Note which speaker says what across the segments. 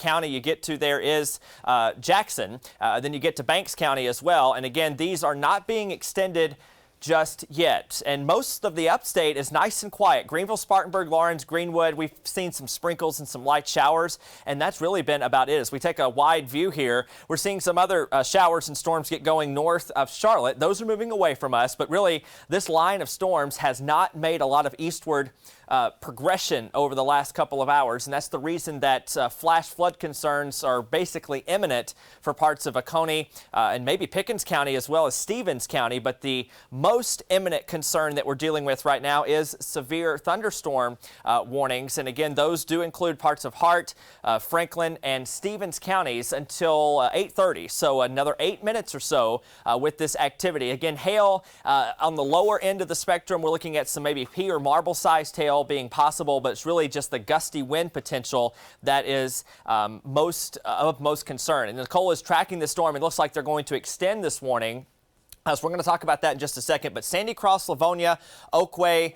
Speaker 1: county you get to there is Jackson. Then you get to Banks County as well. And again, these are not being extended just yet. And most of the upstate is nice and quiet. Greenville, Spartanburg, Lawrence, Greenwood, we've seen some sprinkles and some light showers, and that's really been about it. As we take a wide view here, we're seeing some other showers and storms get going north of Charlotte. Those are moving away from us, but really this line of storms has not made a lot of eastward progression over the last couple of hours, and that's the reason that flash flood concerns are basically imminent for parts of Oconee and maybe Pickens County as well as Stevens County. But the most imminent concern that we're dealing with right now is severe thunderstorm warnings, and again, those do include parts of Hart, Franklin, and Stevens counties until 8:30. So another 8 minutes or so with this activity. Again, hail on the lower end of the spectrum. We're looking at some maybe pea or marble-sized hail being possible, but it's really just the gusty wind potential that is of most concern. And Nicole is tracking the storm. It looks like they're going to extend this warning. So we're going to talk about that in just a second. But Sandy Cross, Livonia, Oakway,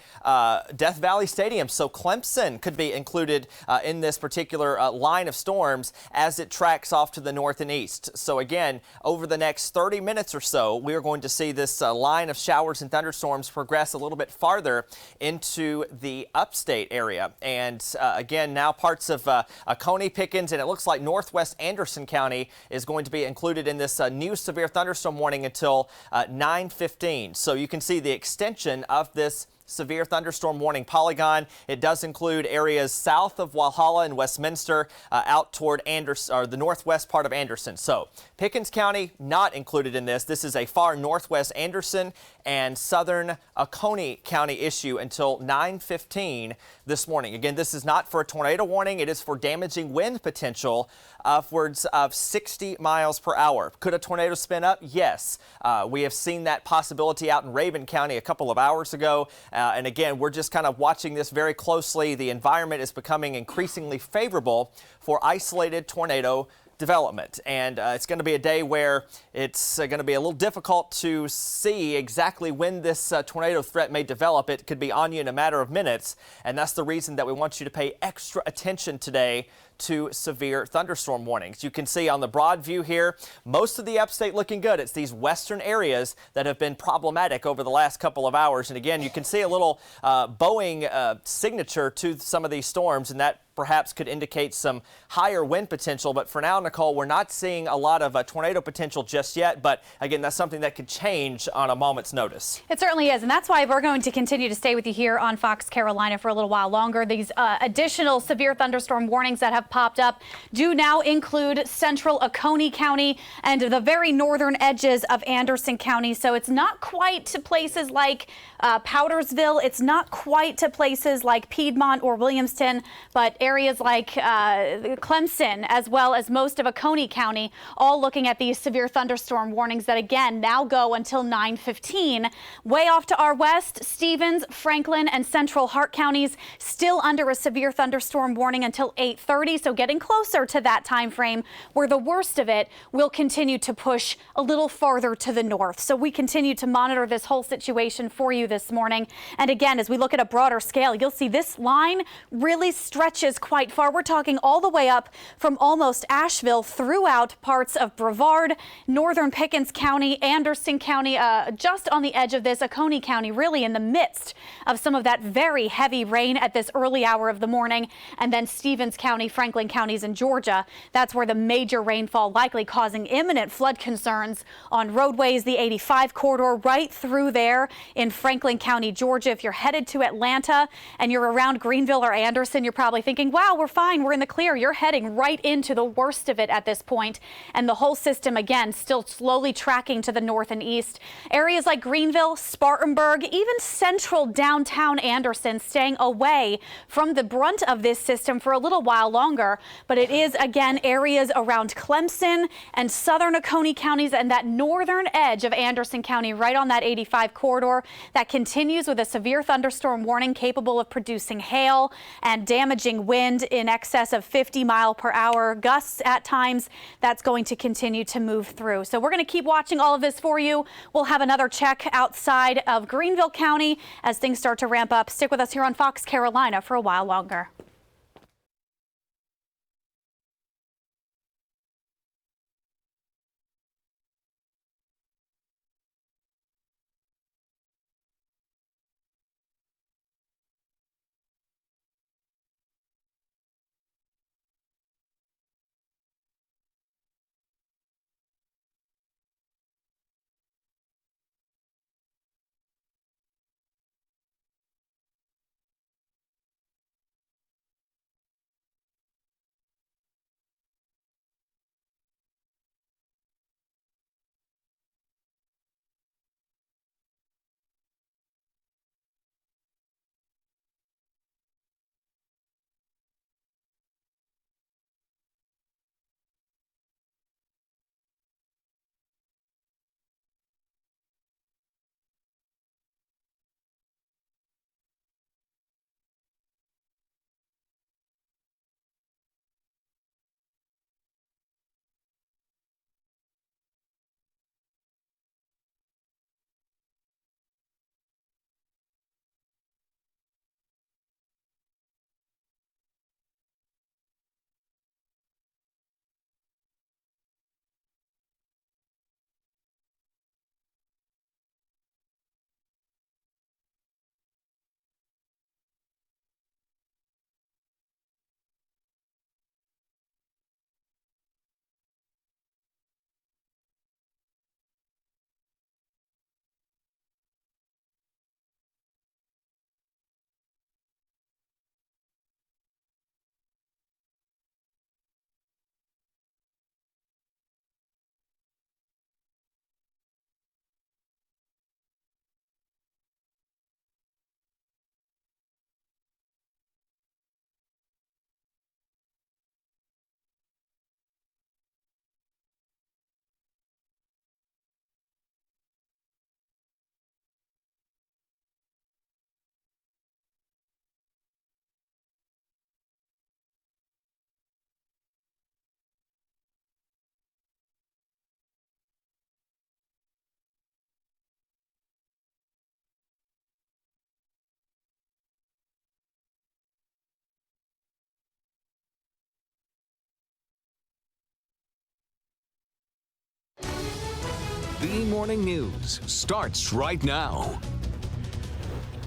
Speaker 1: Death Valley Stadium. So Clemson could be included in this particular line of storms as it tracks off to the north and east. So again, over the next 30 minutes or so, we are going to see this line of showers and thunderstorms progress a little bit farther into the upstate area. And again, now parts of Oconee, Pickens, and it looks like northwest Anderson County is going to be included in this new severe thunderstorm warning until 9:15. So you can see the extension of this severe thunderstorm warning polygon. It does include areas south of Walhalla and Westminster out toward Anderson, or the northwest part of Anderson. So Pickens County not included in this. This is a far northwest Anderson and southern Oconee County issue until 9:15 this morning. Again, this is not for a tornado warning. It is for damaging wind potential upwards of 60 miles per hour. Could a tornado spin up? Yes. We have seen that possibility out in Raven County a couple of hours ago. And again, we're just kind of watching this very closely. The environment is becoming increasingly favorable for isolated tornado development. And it's going to be a day where it's going to be a little difficult to see exactly when this tornado threat may develop. It could be on you in a matter of minutes. And that's the reason that we want you to pay extra attention today to severe thunderstorm warnings. You can see on the broad view here, most of the upstate looking good. It's these western areas that have been problematic over the last couple of hours. And again, you can see a little bowing signature to some of these storms, and that perhaps could indicate some higher wind potential. But for now, Nicole, we're not seeing a lot of tornado potential just yet. But again, that's something that could change on a moment's notice.
Speaker 2: It certainly is. And that's why we're going to continue to stay with you here on Fox Carolina for a little while longer. These additional severe thunderstorm warnings that have popped up do now include central Oconee County and the very northern edges of Anderson County. So it's not quite to places like Powdersville. It's not quite to places like Piedmont or Williamston, but areas like Clemson, as well as most of Oconee County, all looking at these severe thunderstorm warnings that again now go until 9:15. Way off to our west, Stevens, Franklin, and central Hart counties still under a severe thunderstorm warning until 8:30. So getting closer to that time frame where the worst of it will continue to push a little farther to the north. So we continue to monitor this whole situation for you this morning. And again, as we look at a broader scale, you'll see this line really stretches quite far. We're talking all the way up from almost Asheville throughout parts of Brevard, northern Pickens County, Anderson County, just on the edge of this, Oconee County, really in the midst of some of that very heavy rain at this early hour of the morning. And then Stevens County, Franklin counties in Georgia. That's where the major rainfall likely causing imminent flood concerns on roadways, the 85 corridor right through there in Franklin County, Georgia. If you're headed to Atlanta and you're around Greenville or Anderson, you're probably thinking, wow, we're fine, we're in the clear. You're heading right into the worst of it at this point. And the whole system, again, still slowly tracking to the north and east. Areas like Greenville, Spartanburg, even central downtown Anderson staying away from the brunt of this system for a little while longer. But it is, again, areas around Clemson and southern Oconee counties and that northern edge of Anderson County right on that 85 corridor that continues with a severe thunderstorm warning capable of producing hail and damaging wind in excess of 50 mile per hour gusts at times. That's going to continue to move through. So we're going to keep watching all of this for you. We'll have another check outside of Greenville County as things start to ramp up. Stick with us here on Fox Carolina for a while longer.
Speaker 3: The Morning News starts right now.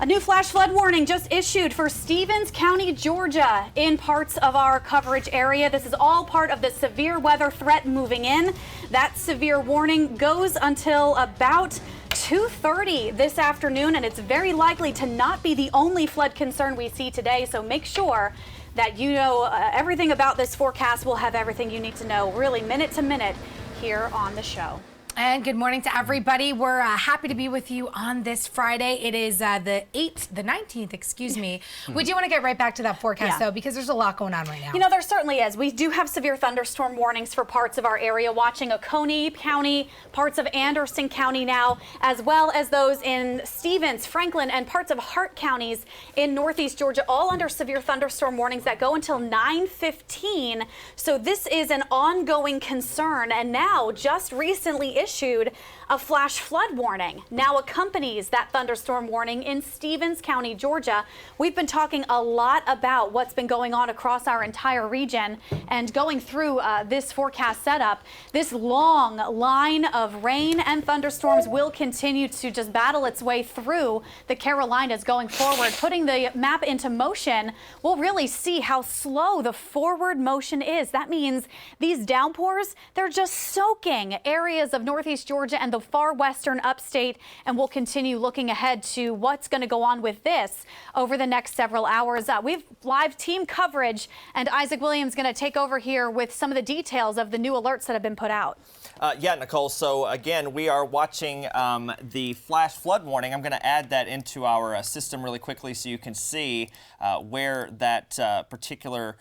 Speaker 2: A new flash flood warning just issued for Stevens County, Georgia, in parts of our coverage area. This is all part of the severe weather threat moving in. That severe warning goes until about 2:30 this afternoon, and it's very likely to not be the only flood concern we see today. So make sure that you know everything about this forecast. We'll have everything you need to know, really minute to minute, here on the show.
Speaker 4: And good morning to everybody. We're happy to be with you on this Friday. It is the 19th, excuse me. We do want to get right back to that forecast, though, because there's a lot going on right now.
Speaker 2: You know, there certainly is. We do have severe thunderstorm warnings for parts of our area, watching Oconee County, parts of Anderson County now, as well as those in Stevens, Franklin, and parts of Hart counties in northeast Georgia, all under severe thunderstorm warnings that go until 9:15. So this is an ongoing concern, and now just recently issued a flash flood warning now accompanies that thunderstorm warning in Stevens County, Georgia. We've been talking a lot about what's been going on across our entire region, and going through this forecast setup. This long line of rain and thunderstorms will continue to just battle its way through the Carolinas going forward. Putting the map into motion, we'll really see how slow the forward motion is. That means these downpours, they're just soaking areas of northeast Georgia and the far western upstate, and we'll continue looking ahead to what's going to go on with this over the next several hours. We've live team coverage, and Isaac Williams going to take over here with some of the details of the new alerts that have been put out.
Speaker 1: Yeah, Nicole. So again, we are watching the flash flood warning. I'm going to add that into our system really quickly so you can see where that particular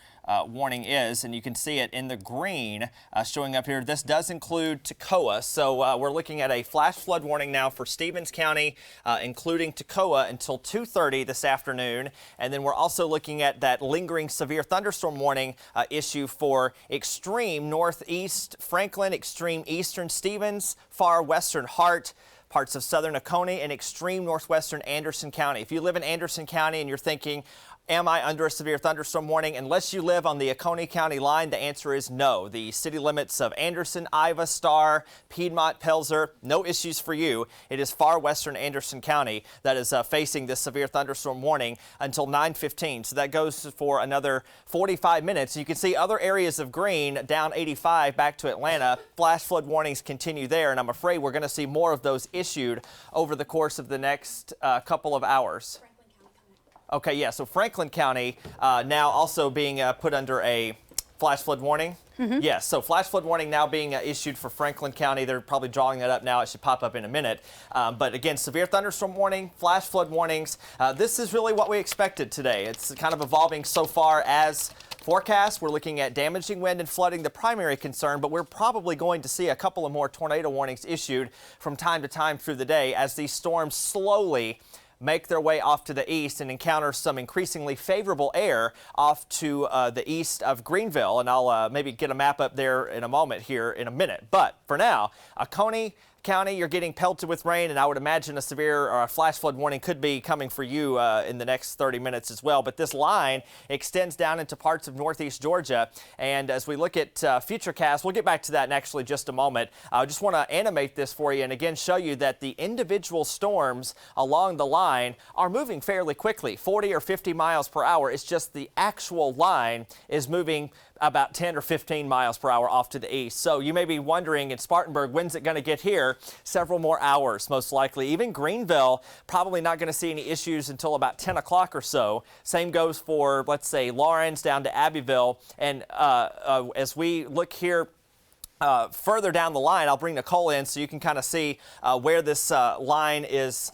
Speaker 1: warning is, and you can see it in the green showing up here. This does include Toccoa, so we're looking at a flash flood warning now for Stevens County, including Toccoa, until 2:30 this afternoon, and then we're also looking at that lingering severe thunderstorm warning issue for extreme northeast Franklin, extreme eastern Stevens, far western Hart, parts of southern Oconee, and extreme northwestern Anderson County. If you live in Anderson County and you're thinking, am I under a severe thunderstorm warning? Unless you live on the Oconee County line, the answer is no. The city limits of Anderson, Iva, Starr, Piedmont, Pelzer, no issues for you. It is far western Anderson County that is facing this severe thunderstorm warning until 9:15. So that goes for another 45 minutes. You can see other areas of green down 85 back to Atlanta. Flash flood warnings continue there, and I'm afraid we're going to see more of those issued over the course of the next couple of hours. Okay, yeah, so Franklin County now also being put under a flash flood warning. Yes, so flash flood warning now being issued for Franklin County. They're probably drawing that up now. It should pop up in a minute. But again, severe thunderstorm warning, flash flood warnings. This is really what we expected today. It's kind of evolving so far as forecast. We're looking at damaging wind and flooding, the primary concern, but we're probably going to see a couple of more tornado warnings issued from time to time through the day as these storms slowly make their way off to the east and encounter some increasingly favorable air off to the east of Greenville. And I'll maybe get a map up there in a moment here in a minute. But for now, Oconee County, you're getting pelted with rain, and I would imagine a severe or a flash flood warning could be coming for you in the next 30 minutes as well. But this line extends down into parts of northeast Georgia, and as we look at FUTURECAST, we'll get back to that in actually just a moment. I just want to animate this for you and again show you that the individual storms along the line are moving fairly quickly, 40 or 50 miles per hour. It's just the actual line is moving about 10 or 15 miles per hour off to the east. So you may be wondering in Spartanburg, when's it going to get here? Several more hours, most likely. Even Greenville, probably not going to see any issues until about 10 o'clock or so. Same goes for, let's say, Lawrence down to Abbeville. And as we look here further down the line, I'll bring Nicole in so you can kind of see where this line is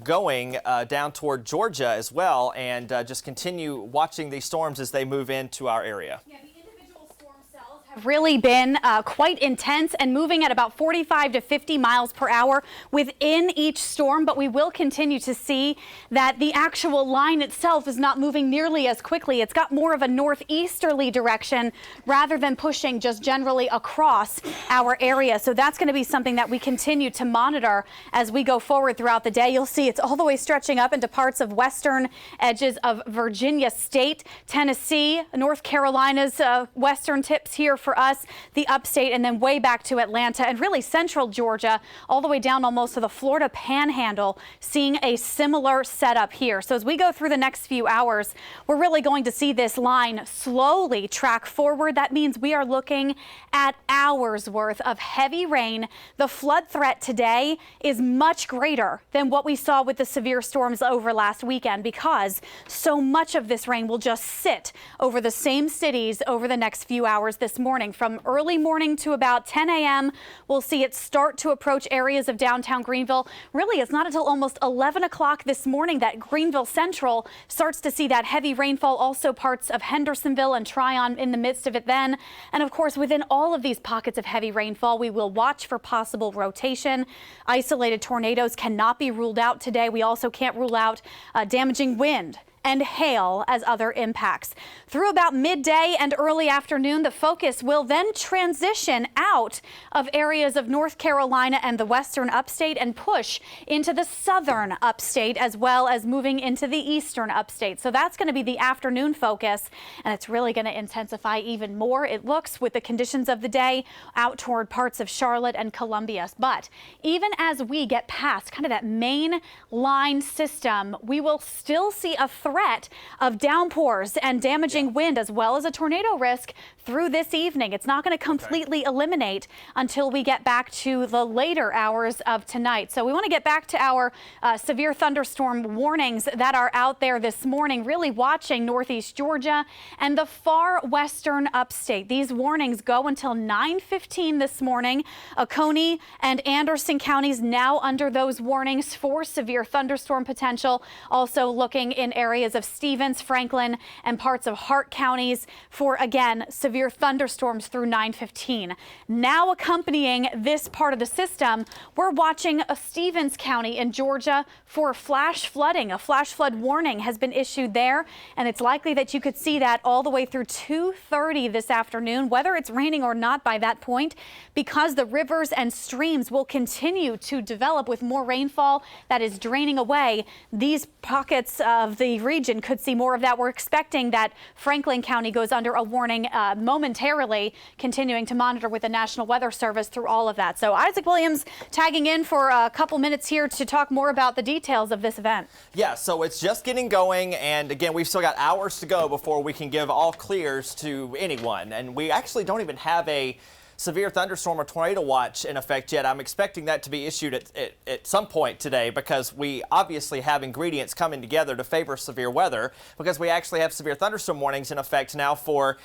Speaker 1: going down toward Georgia as well, and just continue watching these storms as they move into our area.
Speaker 2: Yeah, the individual storm cells have really been quite intense and moving at about 45 to 50 miles per hour within each storm, but we will continue to see that the actual line itself is not moving nearly as quickly. It's got more of a northeasterly direction rather than pushing just generally across our area. So that's going to be something that we continue to monitor as we go forward throughout the day. You'll see it's all the way stretching up into parts of western edges of Virginia State, Tennessee, North Carolina's western tips here for us, the upstate, and then way back to Atlanta and really central Georgia, all the way down almost to the Florida Panhandle, seeing a similar setup here. So as we go through the next few hours, we're really going to see this line slowly track forward. That means we are looking at hours worth of heavy rain. The flood threat today is much greater than what we saw with the severe storms over last weekend, because so much of this rain will just sit over the same cities over the next few hours this morning. From early morning to about 10 a.m., we'll see it start to approach areas of downtown Greenville. Really, it's not until almost 11 o'clock this morning that Greenville Central starts to see that heavy rainfall. Also parts of Hendersonville and Tryon in the midst of it then. And of course, within all of these pockets of heavy rainfall, we will watch for possible rotation. Isolated tornadoes cannot be ruled out today. We also can't rule out damaging wind and hail as other impacts. Through about midday and early afternoon, the focus will then transition out of areas of North Carolina and the western upstate and push into the southern upstate, as well as moving into the eastern upstate. So that's going to be the afternoon focus, and it's really going to intensify even more, it looks, with the conditions of the day out toward parts of Charlotte and Columbia. But even as we get past kind of that main line system, we will still see a threat of downpours and damaging wind, as well as a tornado risk through this evening. It's not going to completely eliminate until we get back to the later hours of tonight. So we want to get back to our severe thunderstorm warnings that are out there this morning, really watching northeast Georgia and the far western upstate. These warnings go until 9:15 this morning. Oconee and Anderson counties now under those warnings for severe thunderstorm potential. Also looking in areas of Stevens, Franklin, and parts of Hart counties for, again, severe thunderstorms through 9:15. Now accompanying this part of the system, we're watching Stevens County in Georgia for flash flooding. A flash flood warning has been issued there, and it's likely that you could see that all the way through 2:30 this afternoon, whether it's raining or not by that point, because the rivers and streams will continue to develop with more rainfall that is draining away. These pockets of the region could see more of that. We're expecting that Franklin County goes under a warning momentarily, continuing to monitor with the National Weather Service through all of that. So Isaac Williams tagging in for a couple minutes here to talk more about the details of this event.
Speaker 1: Yeah, so it's just getting going, and again, we've still got hours to go before we can give all clears to anyone, and we actually don't even have a severe thunderstorm or tornado watch in effect yet. I'm expecting that to be issued at some point today, because we obviously have ingredients coming together to favor severe weather, because we actually have severe thunderstorm warnings in effect now for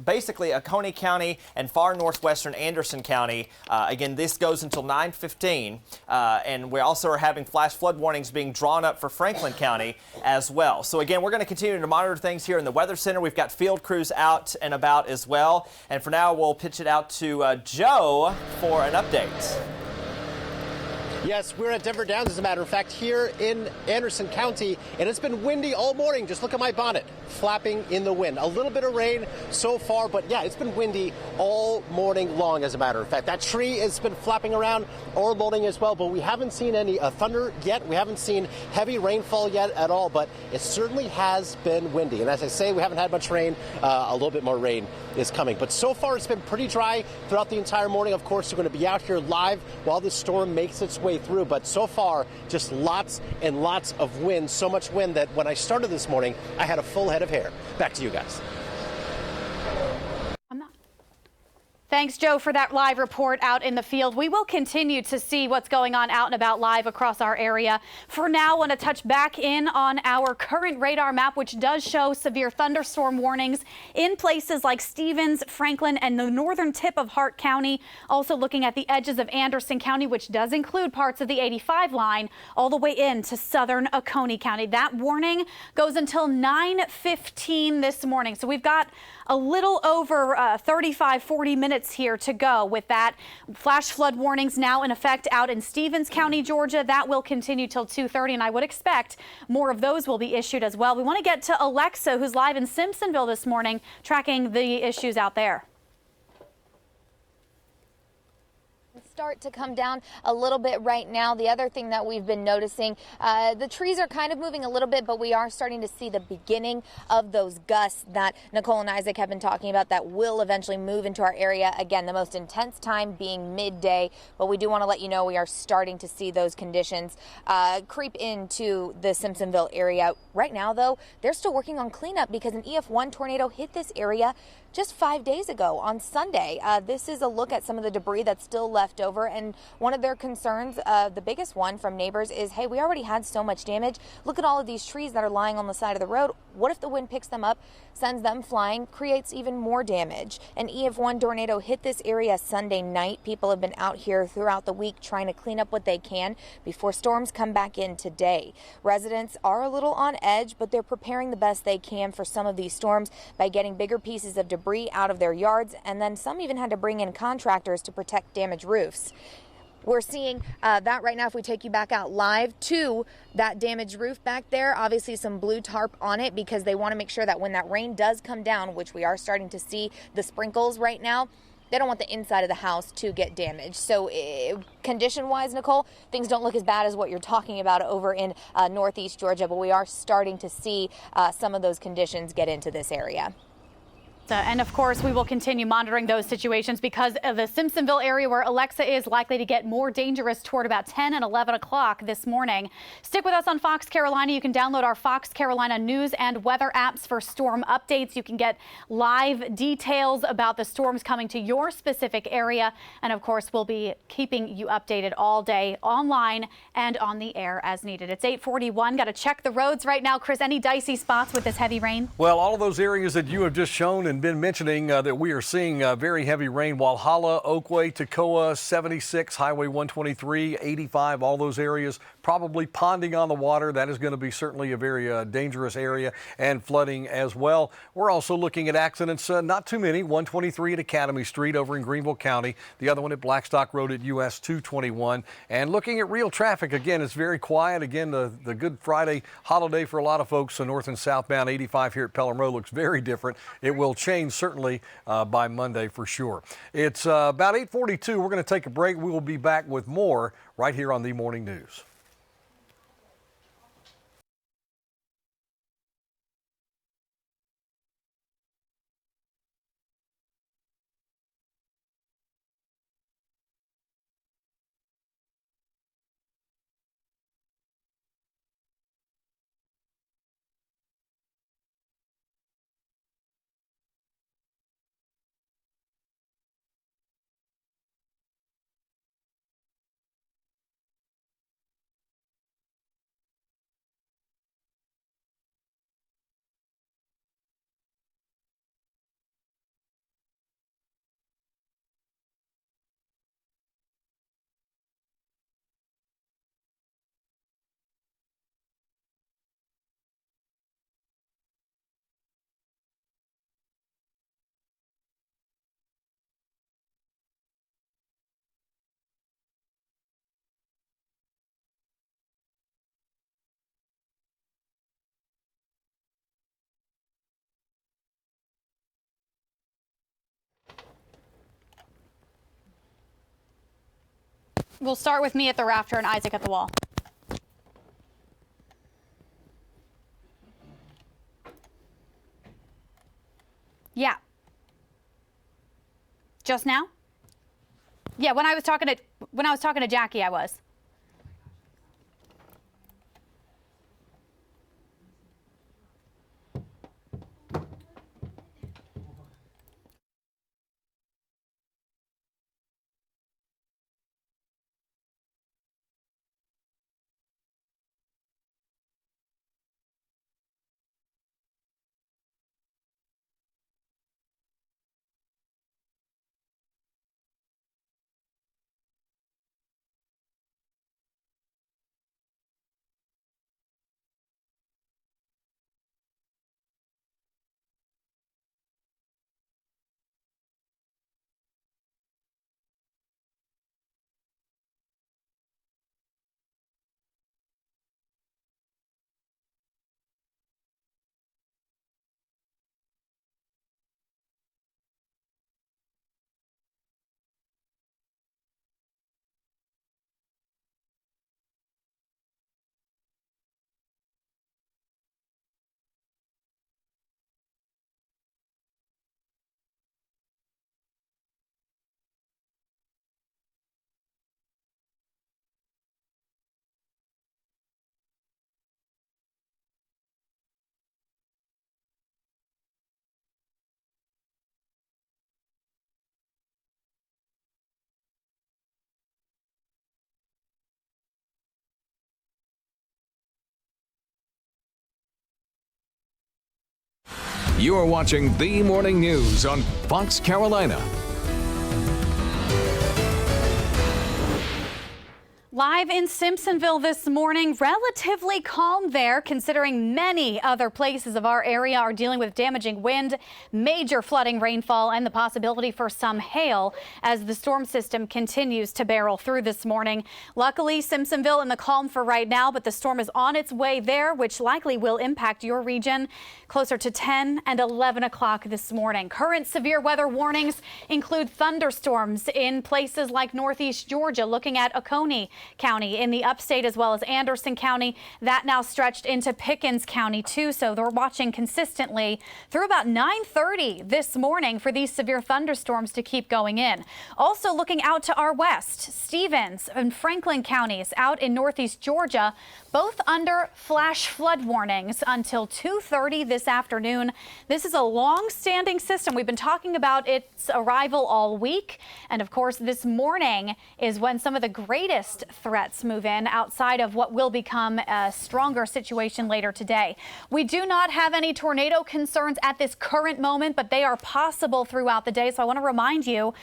Speaker 1: basically Oconee County and far northwestern Anderson County. Again, this goes until 9:15, and we also are having flash flood warnings being drawn up for Franklin County as well. So again, we're going to continue to monitor things here in the Weather Center. We've got field crews out and about as well, and for now we'll pitch it out to Joe for an update.
Speaker 5: Yes, we're at Denver Downs, as a matter of fact, here in Anderson County, and it's been windy all morning. Just look at my bonnet, flapping in the wind. A little bit of rain so far, but yeah, it's been windy all morning long, as a matter of fact. That tree has been flapping around all morning as well, but we haven't seen any thunder yet. We haven't seen heavy rainfall yet at all, but it certainly has been windy. And as I say, we haven't had much rain. A little bit more rain is coming. But so far, it's been pretty dry throughout the entire morning. Of course, we're going to be out here live while this storm makes its way through. But so far, just lots and lots of wind. So much wind that when I started this morning, I had a full head of hair. Back to you guys.
Speaker 2: Thanks, Joe, for that live report out in the field. We will continue to see what's going on out and about live across our area. For now, I want to touch back in on our current radar map, which does show severe thunderstorm warnings in places like Stevens, Franklin, and the northern tip of Hart County. Also looking at the edges of Anderson County, which does include parts of the 85 line, all the way into southern Oconee County. That warning goes until 9:15 this morning. So we've got a little over 40 minutes here to go with that. Flash flood warnings now in effect out in Stevens County, Georgia. That will continue till 2:30, and I would expect more of those will be issued as well. We want to get to Alexa, who's live in Simpsonville this morning, tracking the issues out there.
Speaker 6: start to come down a little bit right now. The other thing that we've been noticing, the trees are kind of moving a little bit, but we are starting to see the beginning of those gusts that Nicole and Isaac have been talking about that will eventually move into our area. Again, the most intense time being midday, but we do want to let you know we are starting to see those conditions creep into the Simpsonville area. Right now, though, they're still working on cleanup because an EF1 tornado hit this area just 5 days ago on Sunday. This is a look at some of the debris that's still left over, and one of their concerns, the biggest one from neighbors, is, hey, we already had so much damage. Look at all of these trees that are lying on the side of the road. What if the wind picks them up, sends them flying, creates even more damage? An EF1 tornado hit this area Sunday night. People have been out here throughout the week trying to clean up what they can before storms come back in today. Residents are a little on edge, but they're preparing the best they can for some of these storms by getting bigger pieces of debris out of their yards, and then some even had to bring in contractors to protect damaged roofs. We're seeing that right now. If we take you back out live to that damaged roof back there, obviously some blue tarp on it because they want to make sure that when that rain does come down, which we are starting to see the sprinkles right now, they don't want the inside of the house to get damaged. So condition-wise, Nicole, things don't look as bad as what you're talking about over in northeast Georgia, but we are starting to see some of those conditions get into this area.
Speaker 2: And of course, we will continue monitoring those situations because of the Simpsonville area where Alexa is likely to get more dangerous toward about 10 and 11 o'clock this morning. Stick with us on Fox Carolina. You can download our Fox Carolina news and weather apps for storm updates. You can get live details about the storms coming to your specific area. And of course, we'll be keeping you updated all day online and on the air as needed. It's 8:41. Got to check the roads right now. Chris, any dicey spots with this heavy rain?
Speaker 7: Well, all of those areas that you have just shown and been mentioning that we are seeing very heavy rain. Walhalla, Oakway, Toccoa, 76, Highway 123, 85, all those areas probably ponding on the water. That is going to be certainly a very dangerous area, and flooding as well. We're also looking at accidents, not too many. 123 at Academy Street over in Greenville County. The other one at Blackstock Road at US 221. And looking at real traffic, again, it's very quiet. Again, the Good Friday holiday for a lot of folks. So north and southbound 85 here at Pelham Road looks very different. It will change certainly by Monday for sure. It's about 8:42. We're going to take a break. We will be back with more right here on the Morning News.
Speaker 2: We'll start with me at the rafter and Isaac at the wall. Yeah. Just now? Yeah, when I was talking to Jackie, I was.
Speaker 3: You are watching the Morning News on Fox Carolina.
Speaker 2: Live in Simpsonville this morning, relatively calm there, considering many other places of our area are dealing with damaging wind, major flooding rainfall, and the possibility for some hail as the storm system continues to barrel through this morning. Luckily, Simpsonville in the calm for right now, but the storm is on its way there, which likely will impact your region closer to 10 and 11 o'clock this morning. Current severe weather warnings include thunderstorms in places like northeast Georgia, looking at Oconee County in the upstate, as well as Anderson County. That now stretched into Pickens County too, so they're watching consistently through about 9:30 this morning for these severe thunderstorms to keep going in. Also looking out to our west, Stevens and Franklin counties out in northeast Georgia, both under flash flood warnings until 2:30 this afternoon. This is a long-standing system. We've been talking about its arrival all week, and of course this morning is when some of the greatest threats move in outside of what will become a stronger situation later today. We do not have any tornado concerns at this current moment, but they are possible throughout the day. So I want to remind you,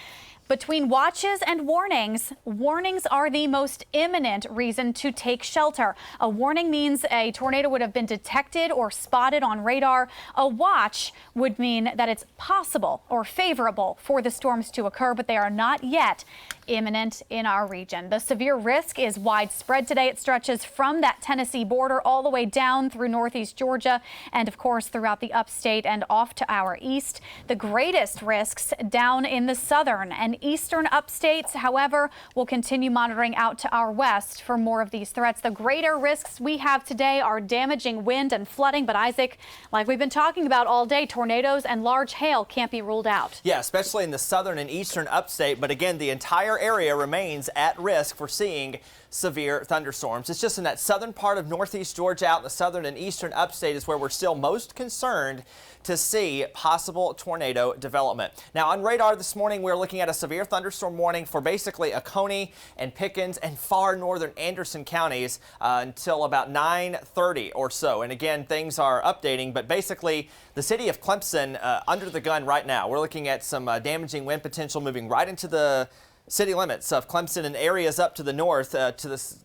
Speaker 2: between watches and warnings, warnings are the most imminent reason to take shelter. A warning means a tornado would have been detected or spotted on radar. A watch would mean that it's possible or favorable for the storms to occur, but they are not yet imminent in our region. The severe risk is widespread today. It stretches from that Tennessee border all the way down through northeast Georgia and, of course, throughout the upstate and off to our east. The greatest risks down in the southern and eastern upstates. However, we'll continue monitoring out to our west for more of these threats. The greater risks we have today are damaging wind and flooding. But Isaac, like we've been talking about all day, tornadoes and large hail can't be ruled out.
Speaker 1: Yeah, especially in the southern and eastern upstate. But again, the entire area remains at risk for seeing severe thunderstorms. It's just in that southern part of northeast Georgia, out in the southern and eastern upstate, is where we're still most concerned to see possible tornado development. Now on radar this morning, we're looking at a severe thunderstorm warning for basically Oconee and Pickens and far northern Anderson counties until about 9:30 or so. And again, things are updating, but basically the city of Clemson under the gun right now. We're looking at some damaging wind potential moving right into the city limits of Clemson and areas up to the north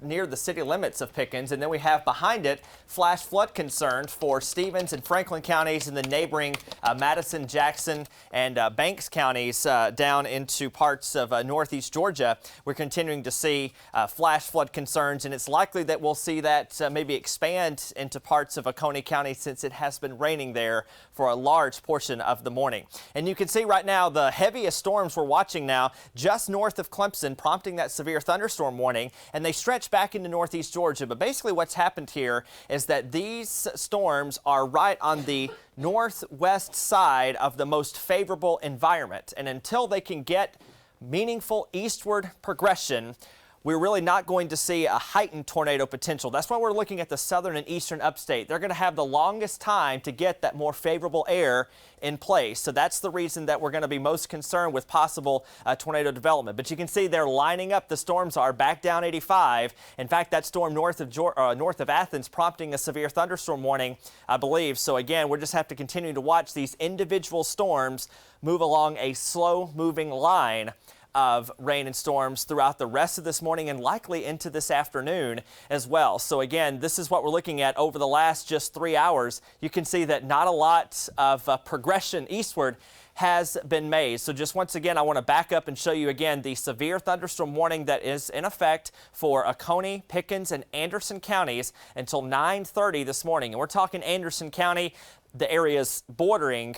Speaker 1: near the city limits of Pickens. And then we have behind it flash flood concerns for Stevens and Franklin counties and the neighboring Madison, Jackson, and Banks counties down into parts of northeast Georgia. We're continuing to see flash flood concerns, and it's likely that we'll see that maybe expand into parts of Oconee County since it has been raining there for a large portion of the morning. And you can see right now the heaviest storms we're watching now just north of Clemson, prompting that severe thunderstorm warning, and they stretch back into northeast Georgia. But basically what's happened here is that these storms are right on the northwest side of the most favorable environment, and until they can get meaningful eastward progression, we're really not going to see a heightened tornado potential. That's why we're looking at the southern and eastern upstate. They're going to have the longest time to get that more favorable air in place. So that's the reason that we're going to be most concerned with possible tornado development. But you can see they're lining up. The storms are back down 85. In fact, that storm north of Athens prompting a severe thunderstorm warning, I believe. So again, we'll just have to continue to watch these individual storms move along a slow-moving line of rain and storms throughout the rest of this morning and likely into this afternoon as well. So again, this is what we're looking at over the last just 3 hours. You can see that not a lot of progression eastward has been made. So just once again, I want to back up and show you again the severe thunderstorm warning that is in effect for Oconee, Pickens, and Anderson counties until 9:30 this morning. And we're talking Anderson County, the areas bordering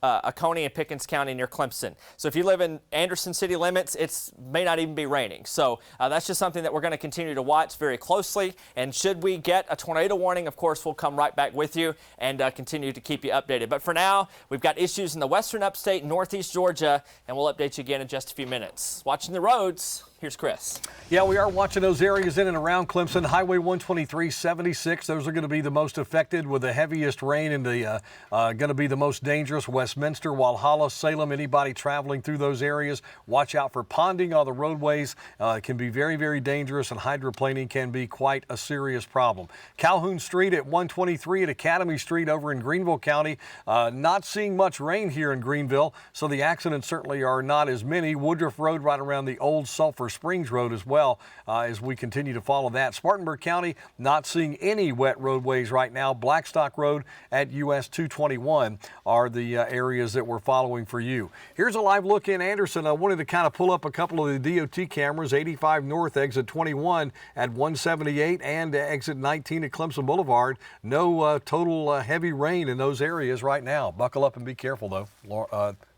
Speaker 1: Oconee and Pickens County near Clemson. So if you live in Anderson city limits, it may not even be raining. So that's just something that we're going to continue to watch very closely. And should we get a tornado warning, of course, we'll come right back with you and continue to keep you updated. But for now, we've got issues in the western upstate, northeast Georgia, and we'll update you again in just a few minutes. Watching the roads, here's Here's Chris.
Speaker 7: Yeah, we are watching those areas in and around Clemson. Highway 123, 76. Those are going to be the most affected with the heaviest rain and the going to be the most dangerous. Westminster, Walhalla, Salem, anybody traveling through those areas, watch out for ponding on the roadways. It can be very, very dangerous, and hydroplaning can be quite a serious problem. Calhoun Street at 123 at Academy Street over in Greenville County. Not seeing much rain here in Greenville, so the accidents certainly are not as many. Woodruff Road right around the old Sulphur Springs Road as well, as we continue to follow that. Spartanburg County not seeing any wet roadways right now. Blackstock Road at US 221 are the areas that we're following for you. Here's a live look in Anderson. I wanted to kind of pull up a couple of the DOT cameras. 85 North, exit 21 at 178 and exit 19 at Clemson Boulevard. No total heavy rain in those areas right now. Buckle up and be careful though.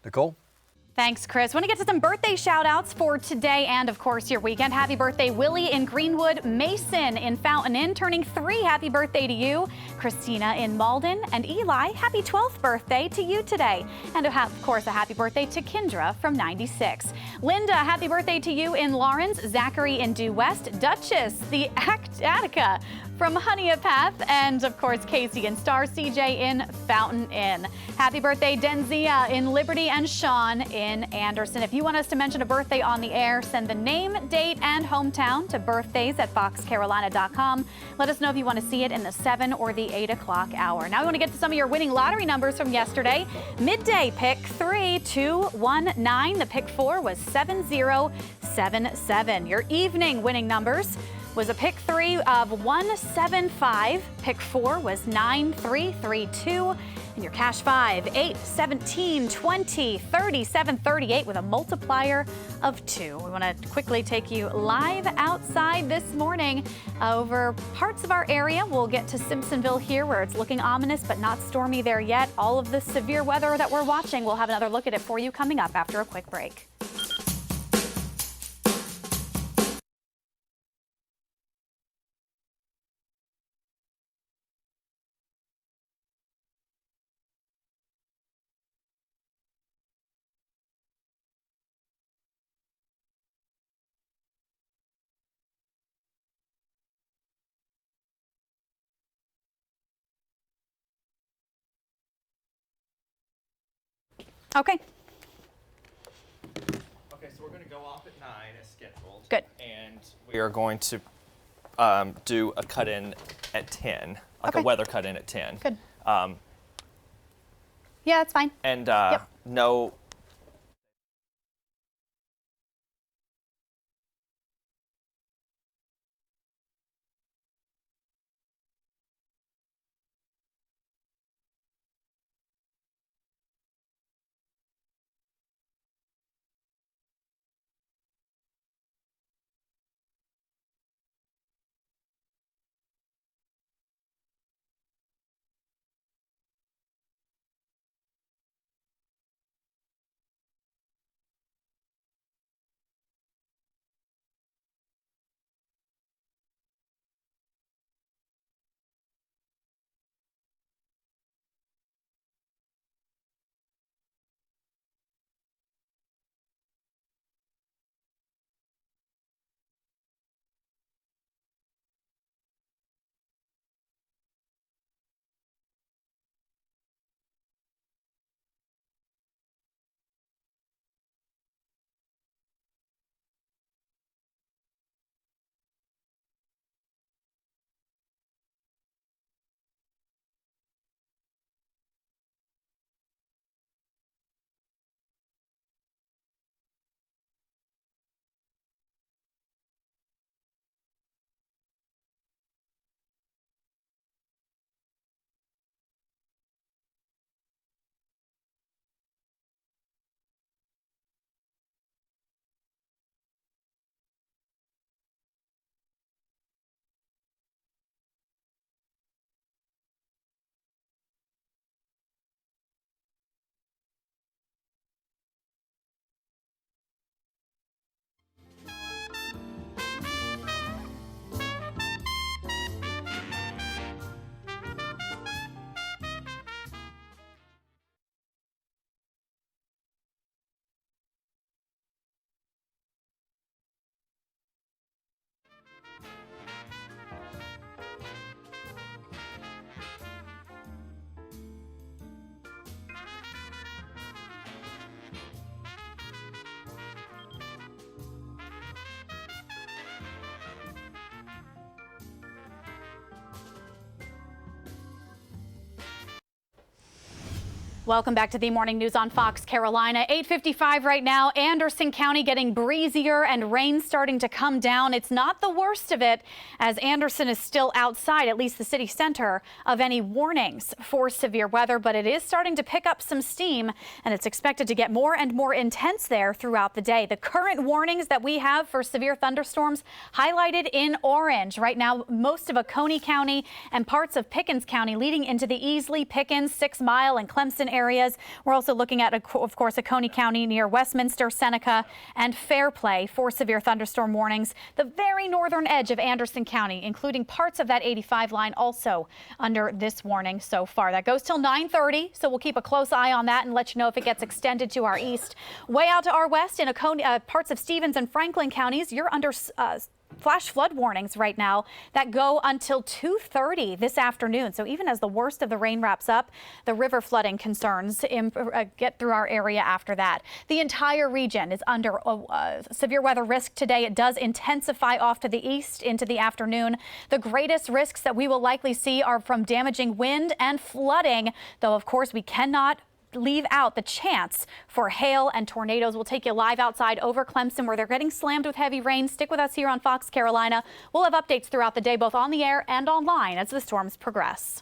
Speaker 7: Nicole?
Speaker 2: Thanks, Chris. Want to get to some birthday shout-outs for today and, of course, your weekend. Happy birthday, Willie in Greenwood, Mason in Fountain Inn, turning 3. Happy birthday to you. Christina in Malden, and Eli, happy 12th birthday to you today. And, of course, a happy birthday to Kendra from 96. Linda, happy birthday to you in Lawrence. Zachary in Due West. Duchess, the Attica from Honeypath, and of course Casey and Star CJ in Fountain Inn. Happy birthday Denzia in Liberty and Sean in Anderson. If you want us to mention a birthday on the air, send the name, date, and hometown to birthdays@foxcarolina.com. Let us know if you want to see it in the 7 or the 8 o'clock hour. Now we want to get to some of your winning lottery numbers from yesterday. Midday pick 3219. The pick 4 was 7077. Your evening winning numbers was a pick 3 of 175. Pick 4 was 9332. And your cash 5, 8, 17, 20, 37, 38 with a multiplier of 2. We want to quickly take you live outside this morning over parts of our area. We'll get to Simpsonville here where it's looking ominous but not stormy there yet. All of the severe weather that we're watching, we'll have another look at it for you coming up after a quick break. Okay.
Speaker 1: Okay, so we're going to go off at 9 as scheduled.
Speaker 2: Good.
Speaker 1: And we are going to do a cut-in at 10, like
Speaker 2: Okay.
Speaker 1: a weather cut-in at 10.
Speaker 2: Good. Yeah, that's fine.
Speaker 1: And
Speaker 2: Yep.
Speaker 1: no
Speaker 2: Welcome back to the morning news on Fox Carolina. 8:55 right now. Anderson County getting breezier and rain starting to come down. It's not the worst of it, as Anderson is still outside, at least the city center, of any warnings for severe weather, but it is starting to pick up some steam, and it's expected to get more and more intense there throughout the day. The current warnings that we have for severe thunderstorms highlighted in orange. Right now, most of Oconee County and parts of Pickens County leading into the Easley, Pickens, 6 Mile, and Clemson areas. We're also looking at, of course, Oconee County near Westminster, Seneca, and Fairplay for severe thunderstorm warnings. The very northern edge of Anderson County, including parts of that 85 line, also under this warning so far. That goes till 9:30, so we'll keep a close eye on that and let you know if it gets extended to our east. Way out to our west in Oconee, parts of Stevens and Franklin counties, you're under flash flood warnings right now that go until 2:30 this afternoon. So even as the worst of the rain wraps up, the river flooding concerns get through our area after that. The entire region is under severe weather risk today. It does intensify off to the east into the afternoon. The greatest risks that we will likely see are from damaging wind and flooding, though of course we cannot leave out the chance for hail and tornadoes. We'll take you live outside over Clemson, where they're getting slammed with heavy rain. Stick with us here on Fox Carolina. We'll have updates throughout the day, both on the air and online, as the storms progress.